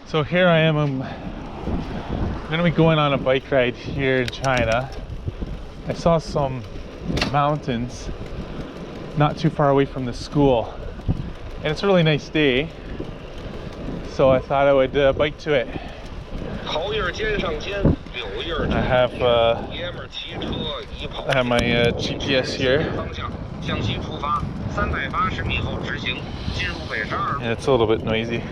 So here I am, I'm gonna be going on a bike ride here in China. I saw some mountains not too far away from the school, and it's a really nice day, so I thought I would bike to it. I have my GPS here. And it's a little bit noisy.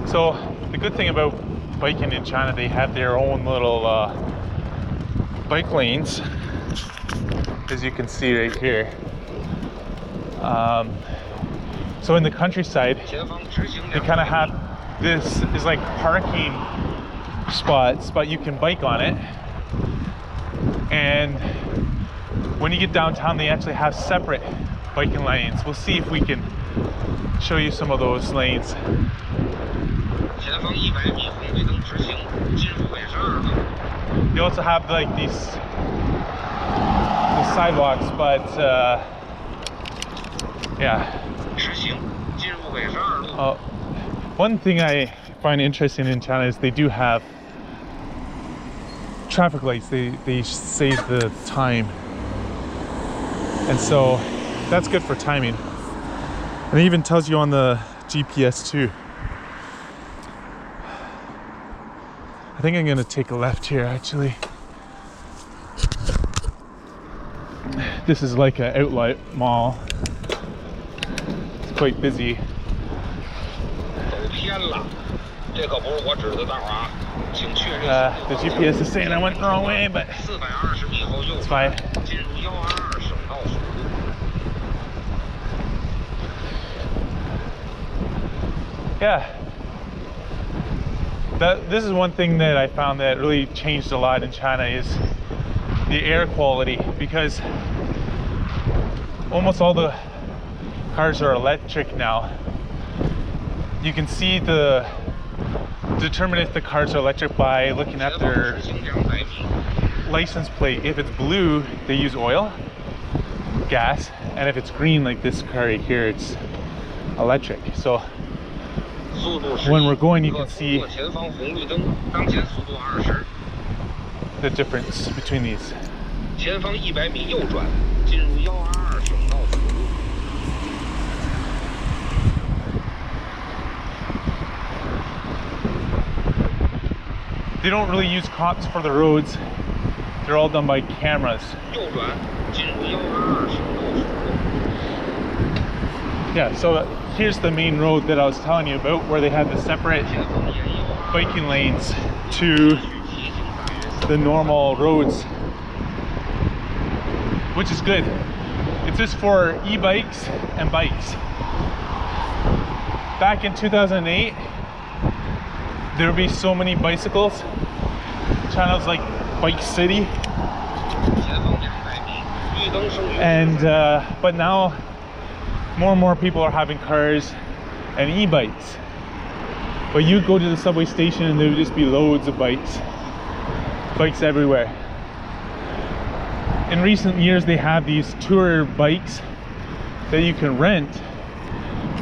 So the good thing about biking in China, they have their own little bike lanes, as you can see right here. So in the countryside, they kind of have this is like parking spots, but you can bike on it. And when you get downtown, they actually have separate biking lanes. We'll see if we can show you some of those lanes. You also have like the sidewalks, but yeah. One thing I find interesting in China is they do have traffic lights. They save the time, and so that's good for timing. And it even tells you on the GPS too. I think I'm gonna take a left here actually. This is like an outlet mall. It's quite busy. The GPS is saying I went the wrong way, but it's fine. Yeah. This is one thing that I found that really changed a lot in China is the air quality, because almost all the cars are electric now. You can see determine if the cars are electric by looking at their license plate. If it's blue, they use oil, gas, and if it's green like this car right here, it's electric. So when we're going, you can see the difference between these. They don't really use cops for the roads. They're all done by cameras. Yeah, so here's the main road that I was telling you about, where they have the separate biking lanes to the normal roads, which is good. It's just for e-bikes and bikes. Back in 2008, there would be so many bicycles. China's like bike city. And but now more and more people are having cars and e-bikes. But you go to the subway station and there would just be loads of bikes everywhere. In recent years, they have these tour bikes that you can rent,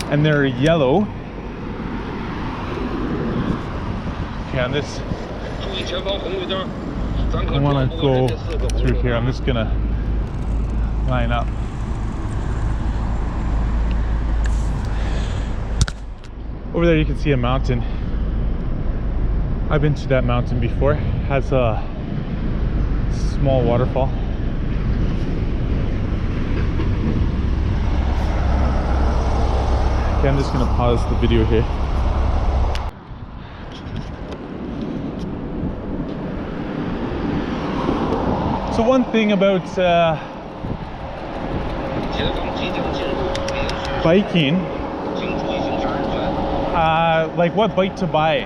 and they're yellow. Okay, on this, I want to go through here. I'm just gonna line up. Over there you can see a mountain. I've been to that mountain before. It has a small waterfall. Okay, I'm just gonna pause the video here. So one thing about biking, like what bike to buy.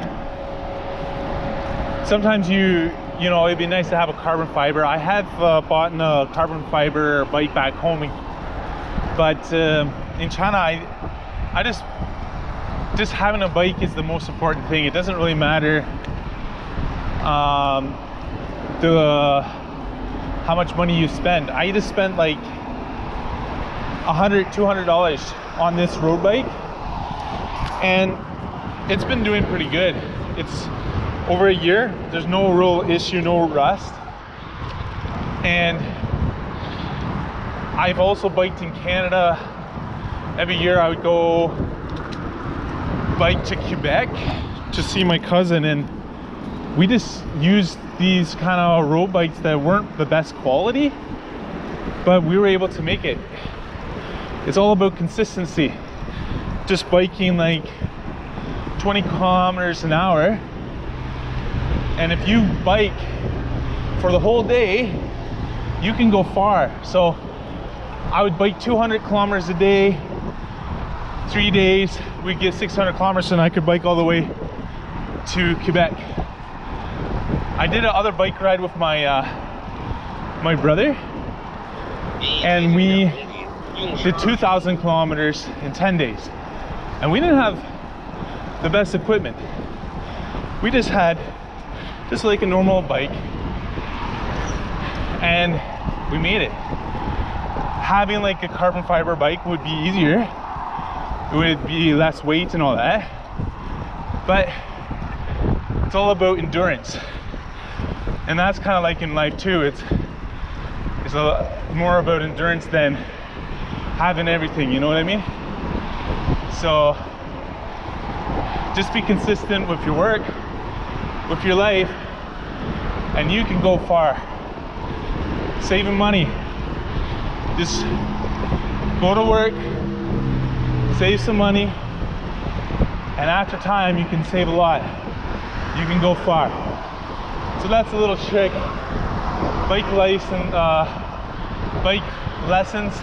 Sometimes you know, it'd be nice to have a carbon fiber. I have bought a carbon fiber bike back home, but in China, I just having a bike is the most important thing. It doesn't really matter how much money you spend. I just spent like $100–200 on this road bike, and it's been doing pretty good. It's over a year. There's no real issue, no rust. And I've also biked in Canada. Every year I would go bike to Quebec to see my cousin, and we just used these kind of road bikes that weren't the best quality, but we were able to make it. It's all about consistency. Just biking like 20 kilometers an hour, and if you bike for the whole day, you can go far. So I would bike 200 kilometers a day, 3 days, we'd get 600 kilometers, and I could bike all the way to Quebec. I did another bike ride with my my brother, and we did 2,000 kilometers in 10 days. And we didn't have the best equipment. We just had just like a normal bike, and we made it. Having like a carbon fiber bike would be easier. It would be less weight and all that. But it's all about endurance. And that's kind of like in life too. It's a lot more about endurance than having everything, you know what I mean? So just be consistent with your work, with your life, and you can go far. Saving money. Just go to work, save some money, and after time you can save a lot. You can go far. So that's a little trick. Bike license, bike lessons,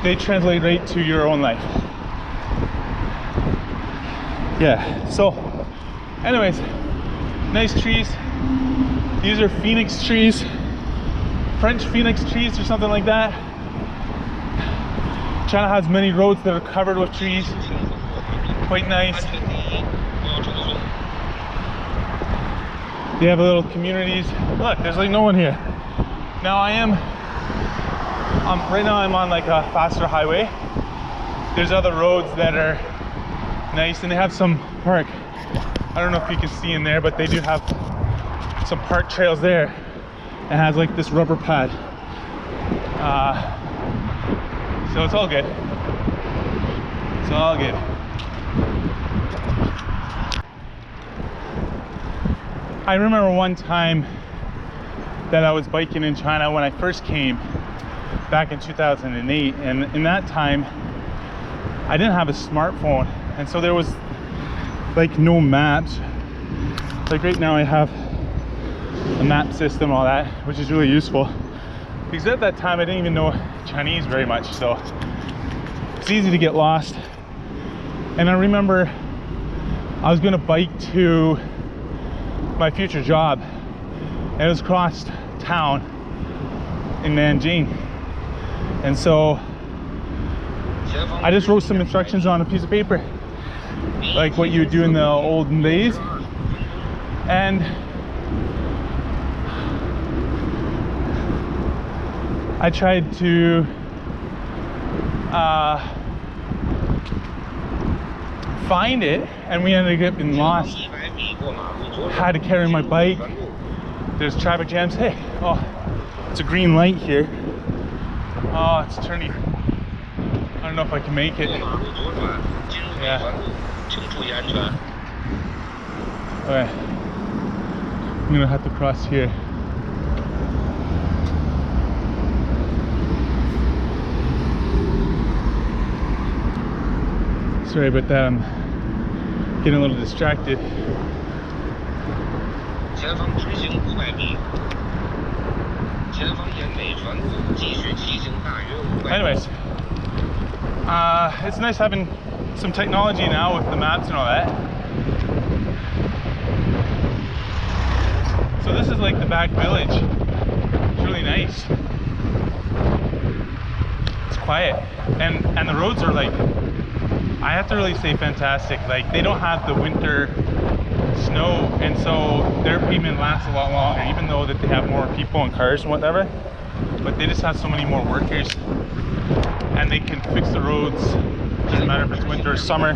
they translate right to your own life. Yeah, so anyways, nice trees. These are Phoenix trees, French Phoenix trees or something like that. China has many roads that are covered with trees. Quite nice. They have little communities. Look, there's like no one here. Now right now I'm on like a faster highway. There's other roads that are nice, and they have some park. I don't know if you can see in there, but they do have some park trails there. It has like this rubber pad. So it's all good. It's all good. I remember one time that I was biking in China when I first came back in 2008, and in that time I didn't have a smartphone, and so there was like no maps. Like right now I have a map system, all that, which is really useful, because at that time I didn't even know Chinese very much, so it's easy to get lost. And I remember I was gonna bike to my future job, and it was across town in Nanjing, and so I just wrote some instructions on a piece of paper, like what you would do in the olden days, and I tried to find it, and we ended up getting lost. Had to carry my bike. There's traffic jams. Hey, oh, it's a green light here. Oh, it's turning. I don't know if I can make it. Yeah. Okay. I'm gonna have to cross here. Sorry about that, I'm getting a little distracted. Anyways, it's nice having some technology now with the maps and all that. So this is like the back village. It's really nice. It's quiet, and the roads are like, I have to really say fantastic. Like, they don't have the winter snow, and so their pavement lasts a lot longer, even though that they have more people and cars and whatever. But they just have so many more workers, and they can fix the roads. Doesn't matter if it's winter or summer.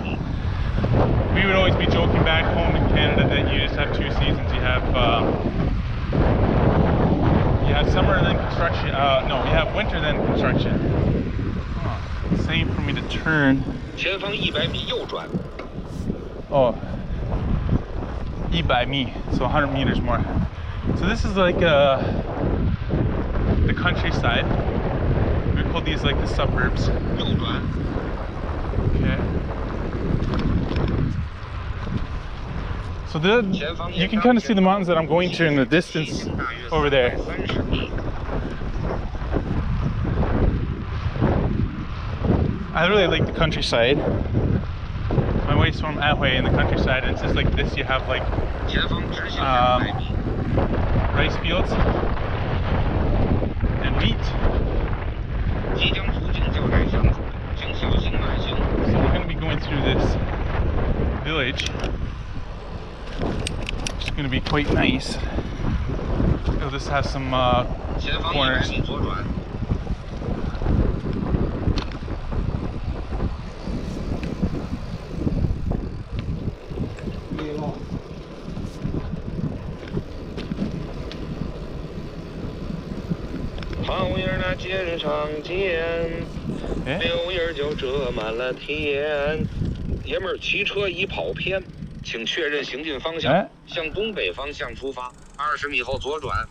we would always be joking back home in Canada that you just have two seasons. You have summer and then construction. No, you have winter then construction. Same for me to turn. 前方100米右转. Oh, 100米, so 100 meters more. So this is like the countryside. We call these like the suburbs. 右转. Okay. So you can kind of see the mountains that I'm going to in the distance over there. I really like the countryside. My wife's from Ahway in the countryside, and it's just like this. You have like rice fields and wheat. So we're going to be going through this village. It's going to be quite nice. Oh, this has some corners.柳叶就遮满了天。爷们儿骑车已跑偏，请确认行进方向，向东北方向出发，20米后左转。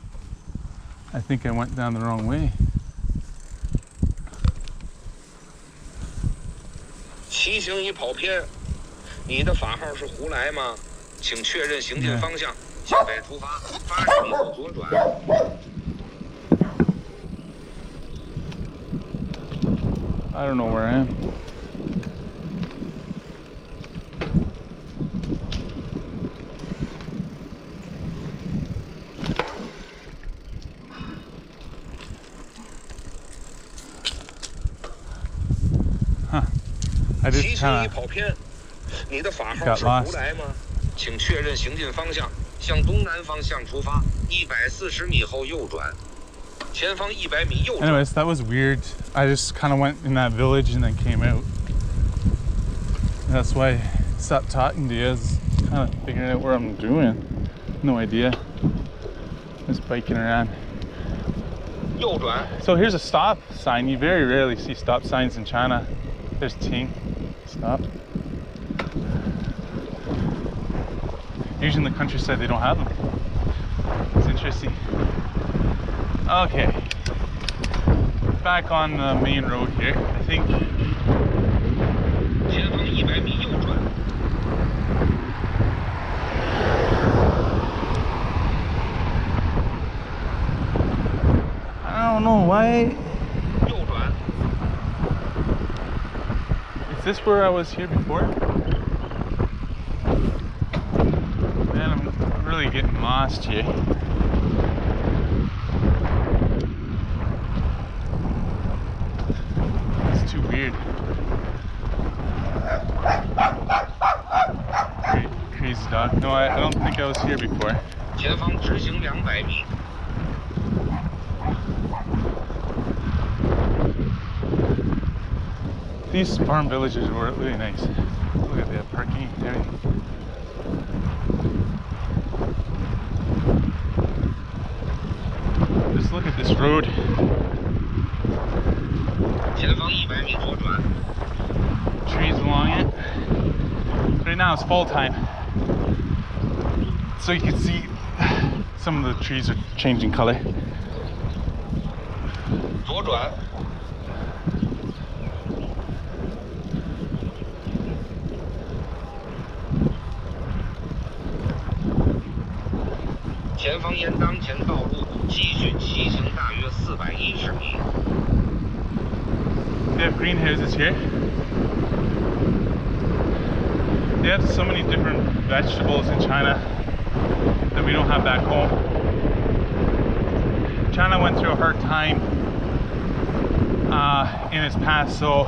I think I went down the wrong way. 骑行已跑偏，你的法号是胡来吗？请确认行进方向，向北出发，80米后左转。 I don't know where I am. Huh. I just kind of got lost. 请确认行进方向，向东南方向出发，140米后右转。 Anyways, that was weird. I just kind of went in that village and then came out. And that's why I stopped talking to you. I was kind of figuring out where I'm doing. No idea. Just biking around. So here's a stop sign. You very rarely see stop signs in China. There's Ting. Stop. Usually in the countryside they don't have them. It's interesting. Okay, back on the main road here, I think. I don't know why. Is this where I was here before? Man, I'm really getting lost here. Too weird. Crazy dog. No, I don't think I was here before. These farm villages were really nice. Look at that parking area. Just look at this road. Trees along it. Right now it's fall time, so you can see some of the trees are changing color. They have greenhouses here. They have so many different vegetables in China that we don't have back home. China went through a hard time in its past, so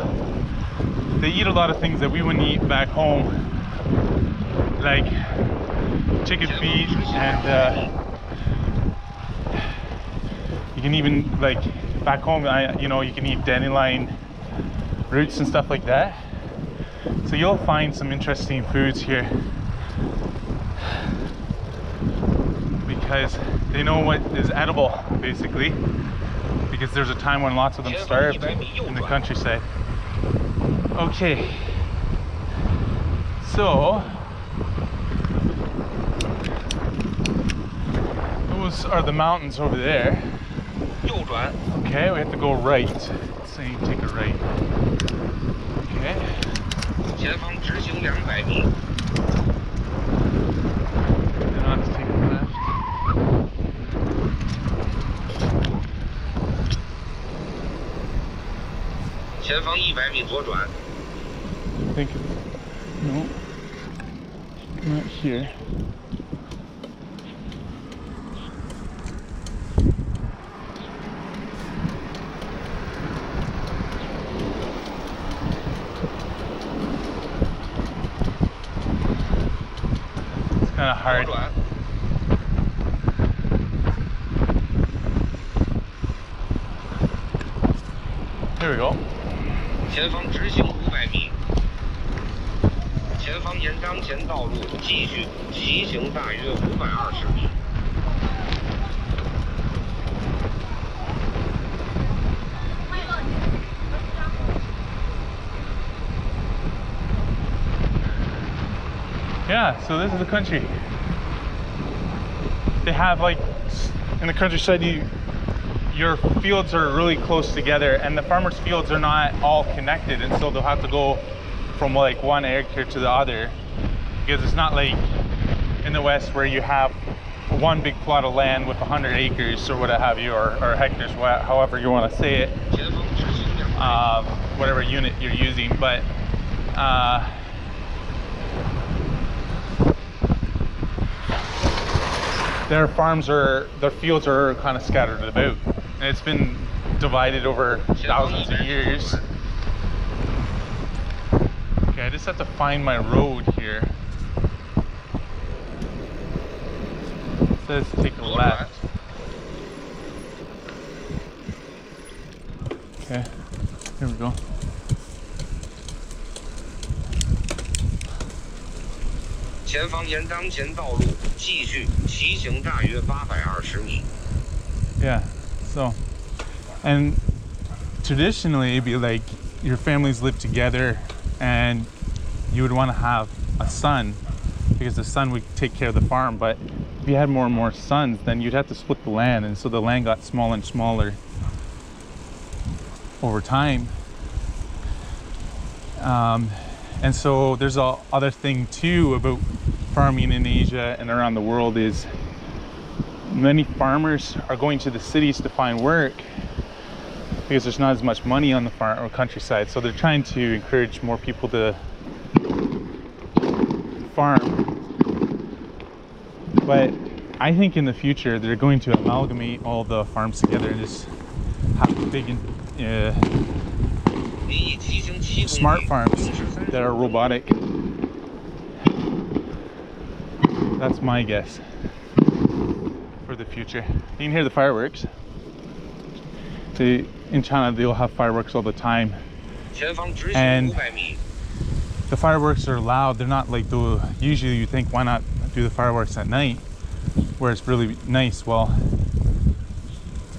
they eat a lot of things that we wouldn't eat back home, like chicken feet, and you can even, like, back home, you know, you can eat dandelion roots and stuff like that. So you'll find some interesting foods here because they know what is edible, basically, because there's a time when lots of them starved in the countryside. Okay, so those are the mountains over there. Okay, we have to go right. It's saying take a right. Okay. 前方直行200米。 Then I'll have to take a left.前方100米左转。 I think no, not here. It's kind of hard. Here we go. 前方直行500米。前方沿当前道路继续骑行大约520米。 Yeah, so this is the country. They have, like, in the countryside, your fields are really close together, and the farmers' fields are not all connected, and so they'll have to go from like one acre to the other, because it's not like in the West where you have one big plot of land with 100 acres or what have you, or hectares, however you want to say it, whatever unit you're using. But their fields are kind of scattered about, and it's been divided over thousands of years. Okay, I just have to find my road here. It says take a left. Okay, here we go. Yeah, so, and traditionally it'd be like your families live together and you would want to have a son because the son would take care of the farm. But if you had more and more sons, then you'd have to split the land, and so the land got smaller and smaller over time. And so there's a other thing too about farming in Asia and around the world is many farmers are going to the cities to find work because there's not as much money on the farm or countryside. So they're trying to encourage more people to farm. But I think in the future they're going to amalgamate all the farms together and just have big smart farms that are robotic. That's my guess for the future. You can hear the fireworks. In China, they'll have fireworks all the time, and the fireworks are loud. They're not like usually you think, why not do the fireworks at night where it's really nice? Well,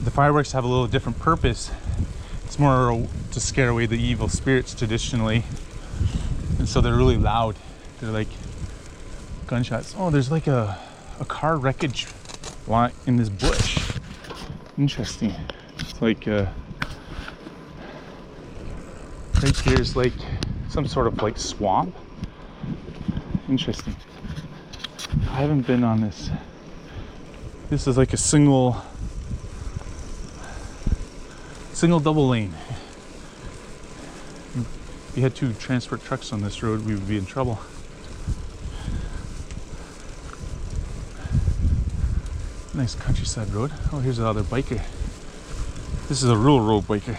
the fireworks have a little different purpose. It's more to scare away the evil spirits traditionally, and so they're really loud. They're like gunshots. Oh, there's like a car wreckage lot in this bush. Interesting. It's like right here's like some sort of like swamp. Interesting. I haven't been on this. This is like a single double lane. If you had two transport trucks on this road, we would be in trouble. Nice countryside road. Oh, here's another biker. This is a rural road biker.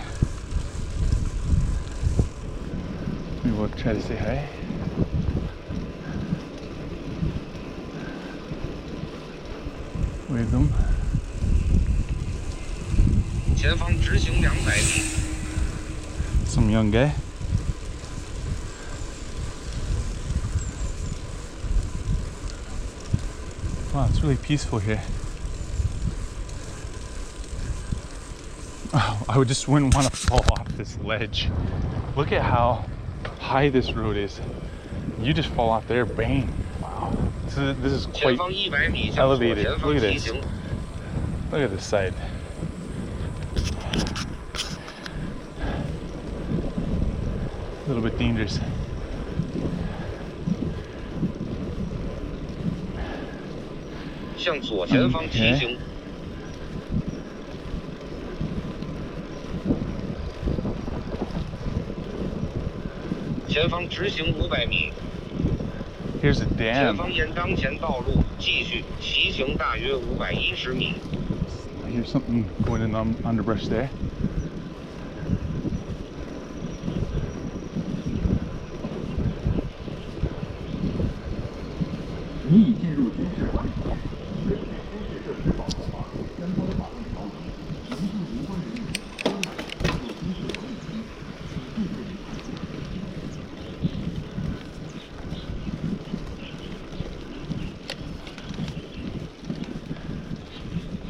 Maybe we'll try to say hi. Wave them. Some young guy. Wow, it's really peaceful here. Oh, I just wouldn't want to fall off this ledge. Look at how high this road is. You just fall off there, bang. Wow. This is quite elevated. Look at this. Look at this side. A little bit dangerous. Okay. Here's a dam. Here's something going in the underbrush there.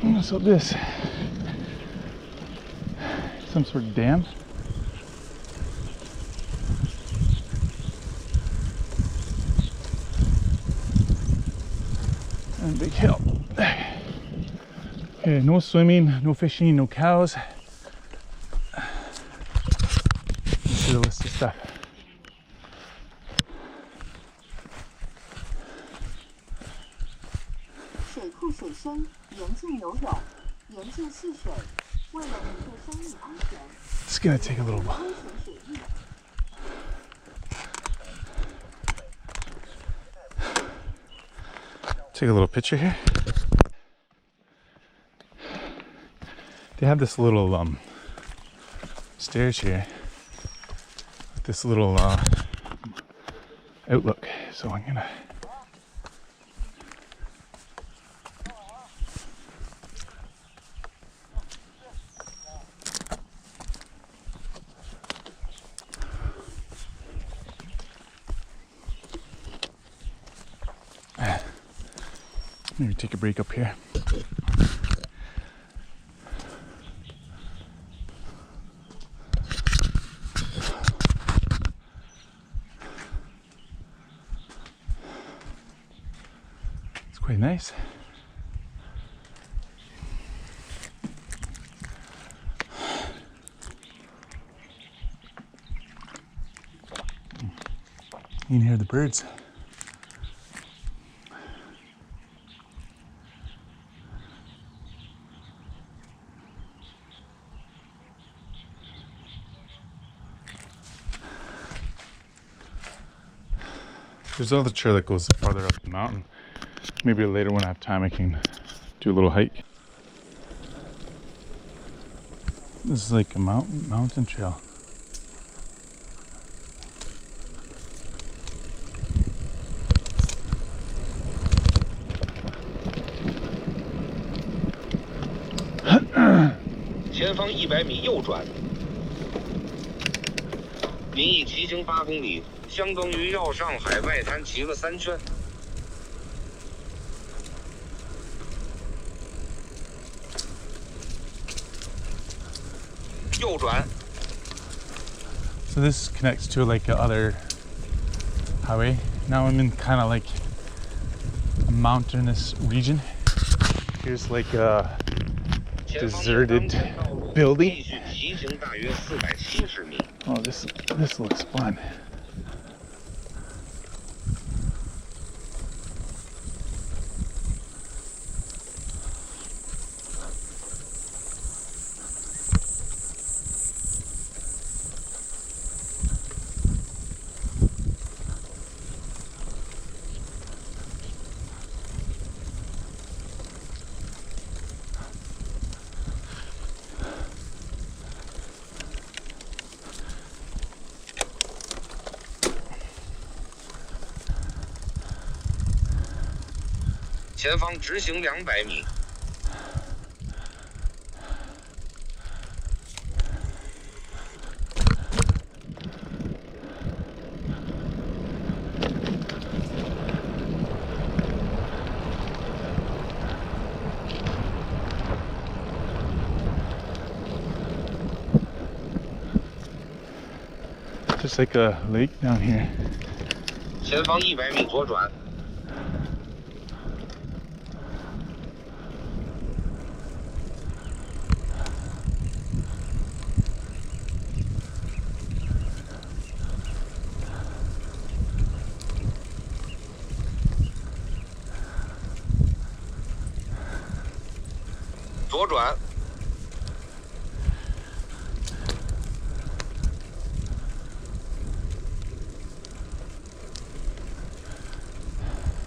What's up this? Some sort of dam. And a big hill. Okay, no swimming, no fishing, no cows. Let's see the list of stuff. It's gonna take a little while. Take a little picture here. They have this little stairs here, this little outlook. So I'm gonna maybe take a break up here. It's quite nice. You can hear the birds. There's another trail that goes farther up the mountain. Maybe later when I have time I can do a little hike. This is like a mountain trail.前方100米右转，您已骑行8公里，相当于绕上海外滩骑了3圈。右转。So this connects to like a other highway. Now I'm in kind of like a mountainous region. Here's like a deserted building. Oh, this looks fun.前方直行200米。There's like a lake down here. 前方100米左转。左转。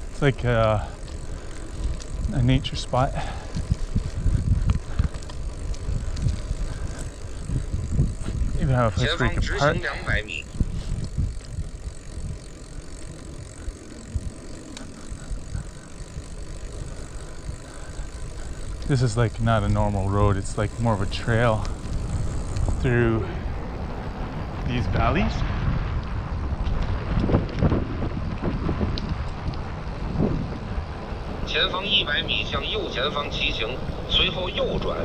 It's like a nature spot. Even have a place 前 where 方 you 直 can 行 park. 200米。 This is like not a normal road, it's like more of a trail through these valleys. 前方100米向右前方骑行，随后右转。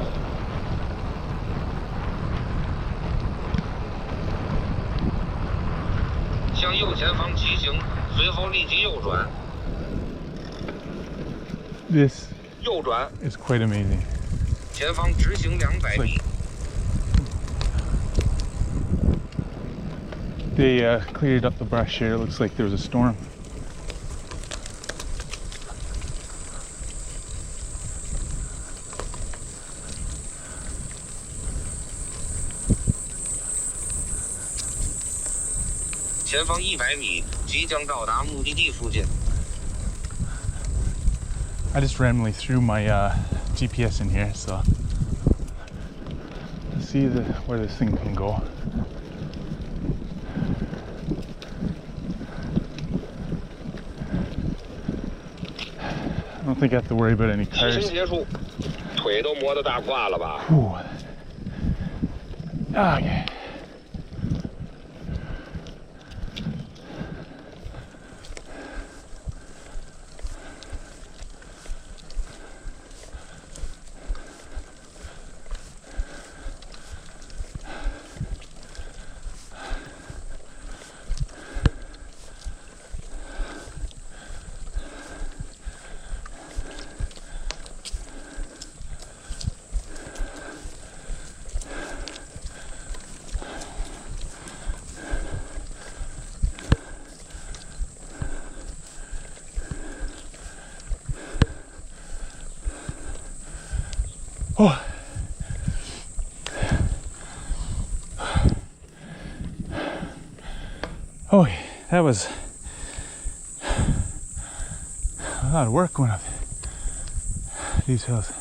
向右前方骑行，随后立即右转。 This 右转， is quite amazing. 前方直行200米。 They cleared up the brush here. It looks like there was a storm.《前方100米，即将到达目的地附近。 I just randomly threw my GPS in here, so let's see where this thing can go. I don't think I have to worry about any 骑行 cars. 结束，腿都磨得大胯了吧？ Ooh. Okay. Oh. Oh, that was a lot of work going up these hills.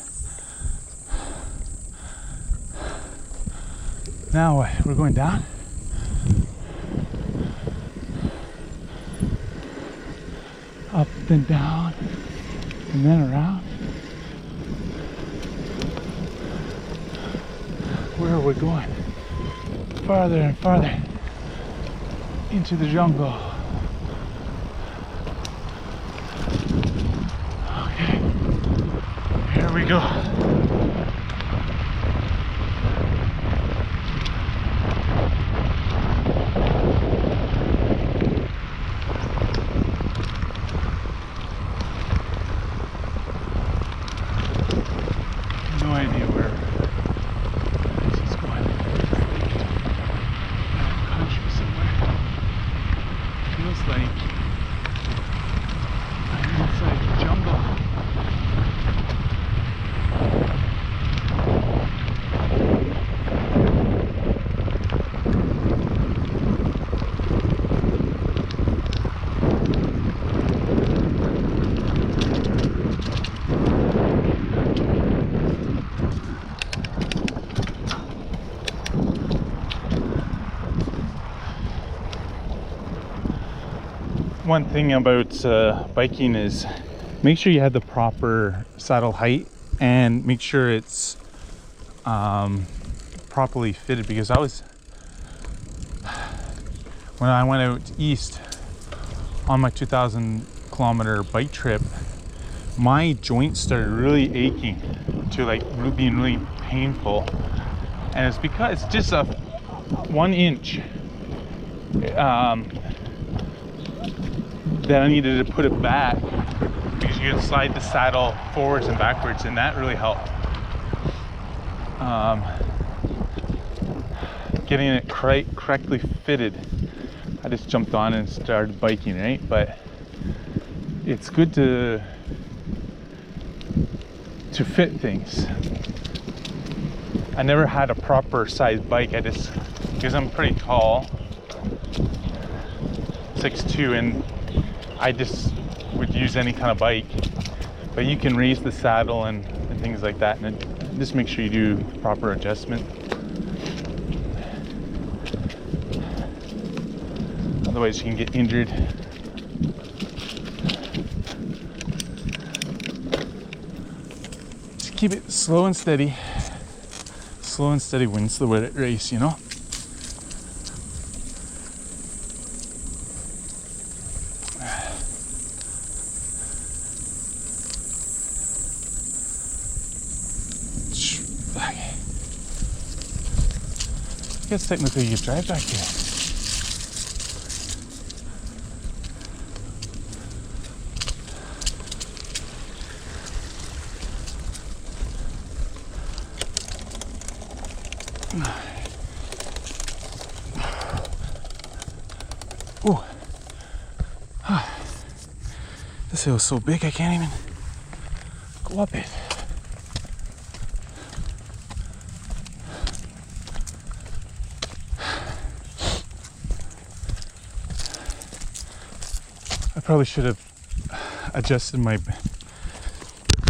Now what? We're going down? Up and down and then around. Where are we going? Farther and farther into the jungle. Okay, here we go. No idea where this is going. Country somewhere. Feels like I'm inside the jungle. One thing about biking is make sure you have the proper saddle height and make sure it's properly fitted, because when I went out east on my 2,000 kilometer bike trip, my joints started really aching to like being really painful, and it's because it's just a 1 inch that I needed to put it back because you can slide the saddle forwards and backwards, and that really helped. Getting it correctly fitted. I just jumped on and started biking, right? But it's good to fit things. I never had a proper sized bike. I just, because I'm pretty tall, 6'2", and I just would use any kind of bike. But you can raise the saddle and things like that, and just make sure you do proper adjustment. Otherwise you can get injured. Just keep it slow and steady. Slow and steady wins the race, you know? I guess technically you drive back here. Oh, this hill is so big I can't even go up it. I probably should have adjusted my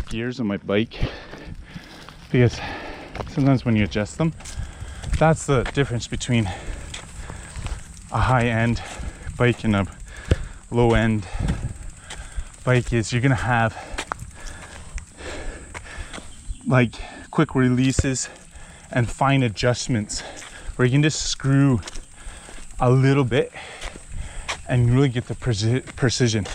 gears on my bike, because sometimes when you adjust them, that's the difference between a high-end bike and a low-end bike, is you're gonna have like quick releases and fine adjustments where you can just screw a little bit and really get the precision.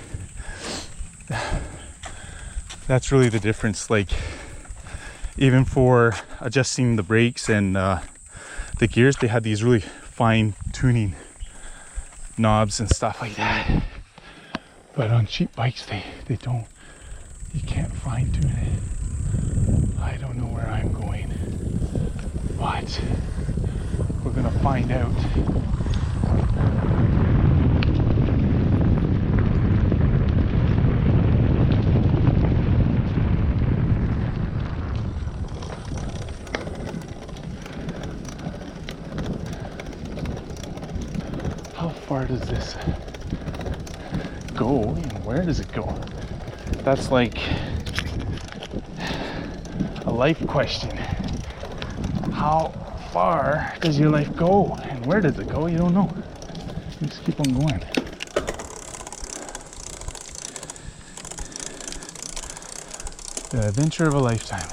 That's really the difference. Like, even for adjusting the brakes and the gears, they had these really fine tuning knobs and stuff like that. But on cheap bikes, they don't, you can't fine tune it. I don't know where I'm going, but we're gonna find out. How far does this go and where does it go? That's like a life question. How far does your life go and where does it go? You don't know. You just keep on going. The adventure of a lifetime.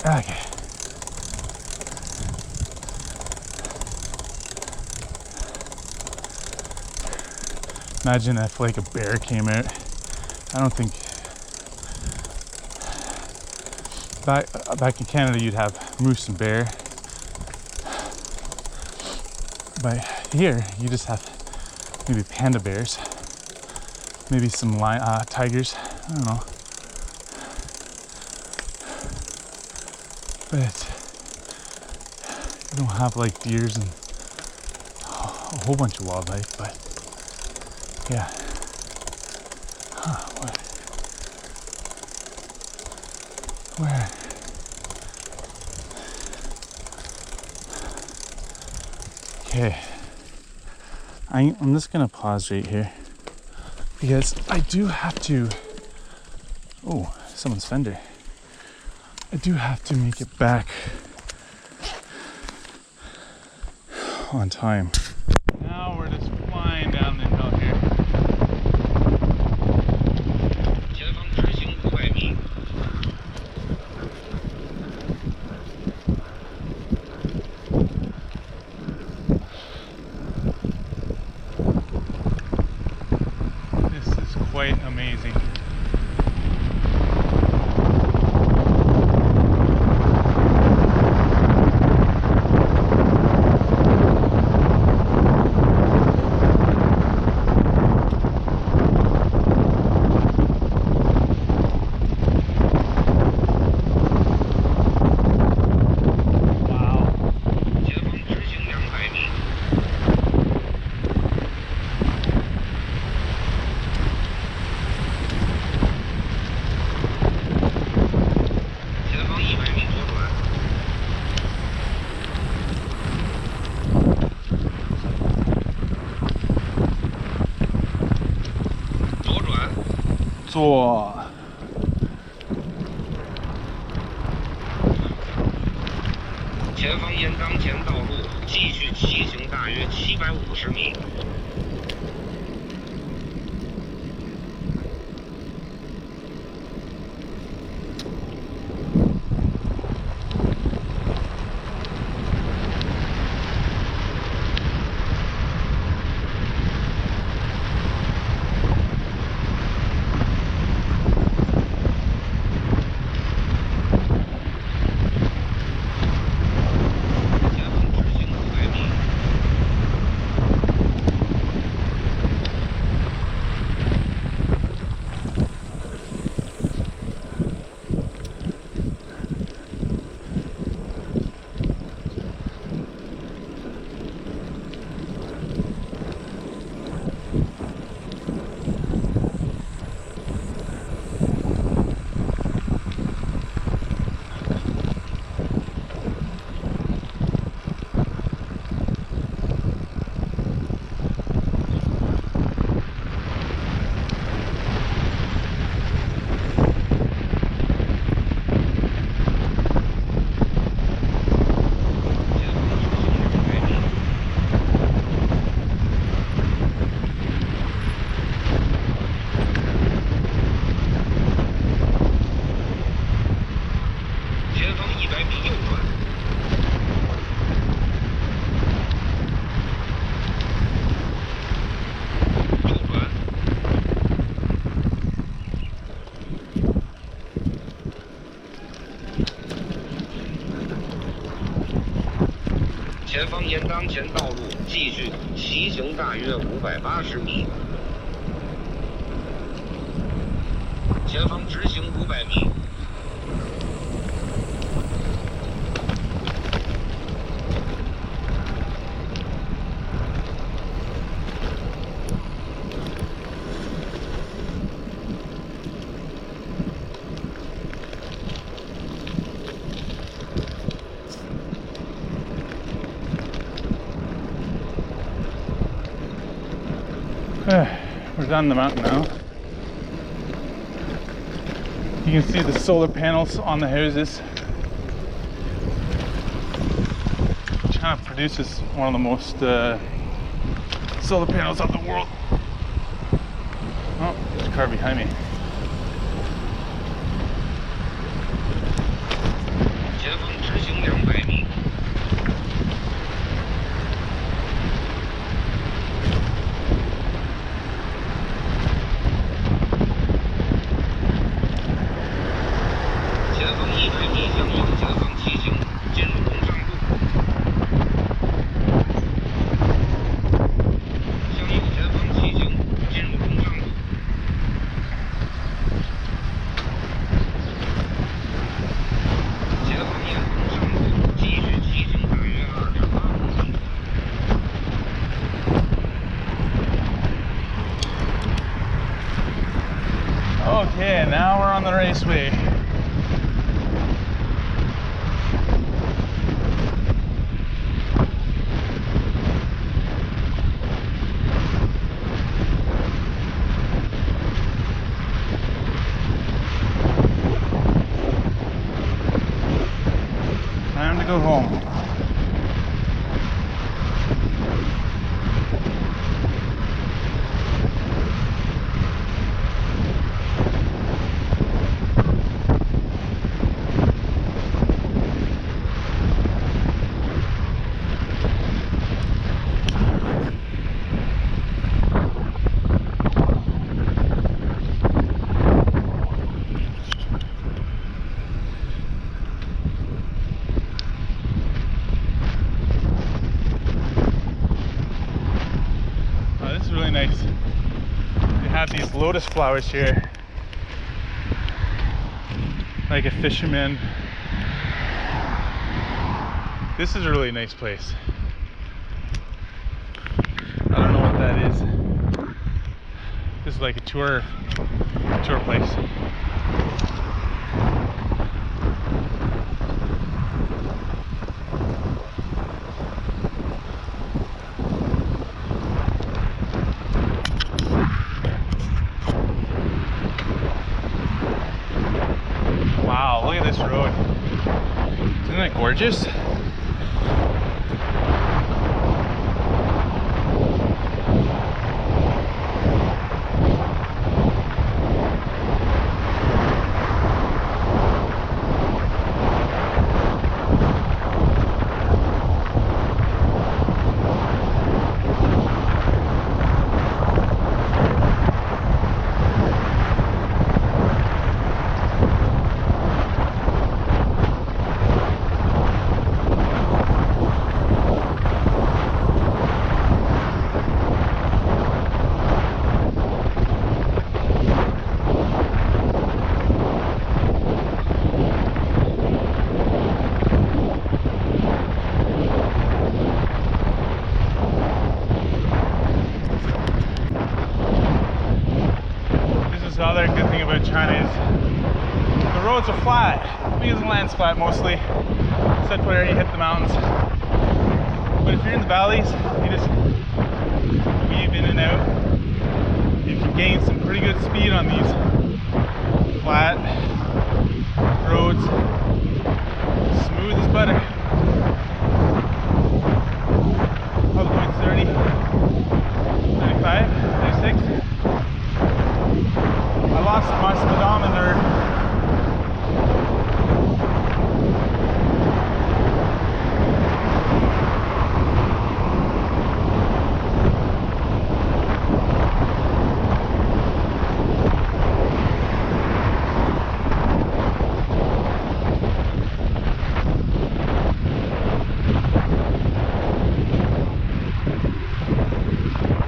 Okay. Imagine if like a bear came out. I don't think back in Canada you'd have moose and bear, but here you just have maybe panda bears, maybe some tigers. I don't know, but you don't have like deers and a whole bunch of wildlife. But yeah. What? Where? Okay. I'm just gonna pause right here because I do have to. Oh, someone's fender. I do have to make it back on time. Now we're just flying down the hill here. This is quite amazing. 左。前方沿当前道路继续骑行大约750米。前方沿当前道路继续骑行大约580米。前方直行500米。We're down the mountain now. You can see the solar panels on the houses. China produces one of the most solar panels of the world. Oh, there's a car behind me. Okay, now we're on the raceway. Time to go home. Really nice. They have these lotus flowers here, like a fisherman. This is a really nice place. I don't know what that is. This is like a tour place. gorgeous. The other good thing about China is the roads are flat because the land's flat mostly, except where you hit the mountains. But if you're in the valleys, you just weave in and out. You can gain some pretty good speed on these flat roads. Smooth as butter. Probably going 30, 35, 36. I lost my speedometer.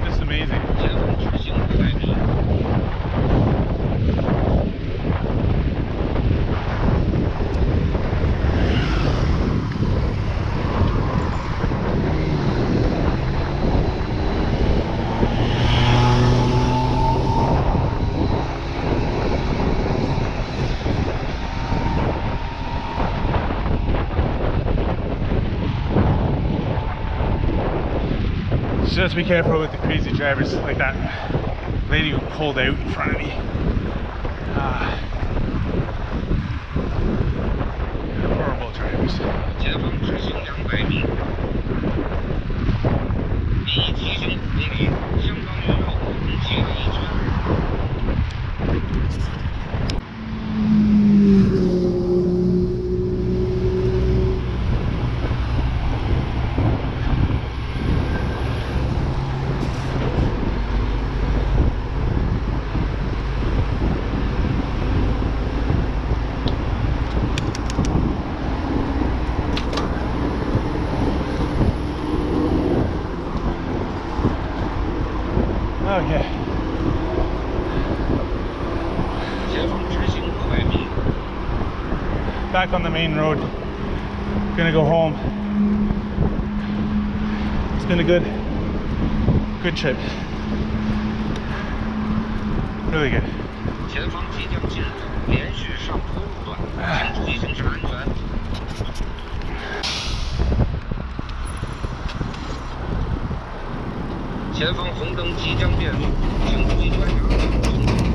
Just amazing. Just be careful with the crazy drivers like that lady who pulled out in front of me. Horrible drivers. Okay. Back on the main road. Gonna go home. It's been a good trip. Really good. 前方即将进入连续上坡路段，请注意行车安全。前方红灯即将变绿，请注意观察。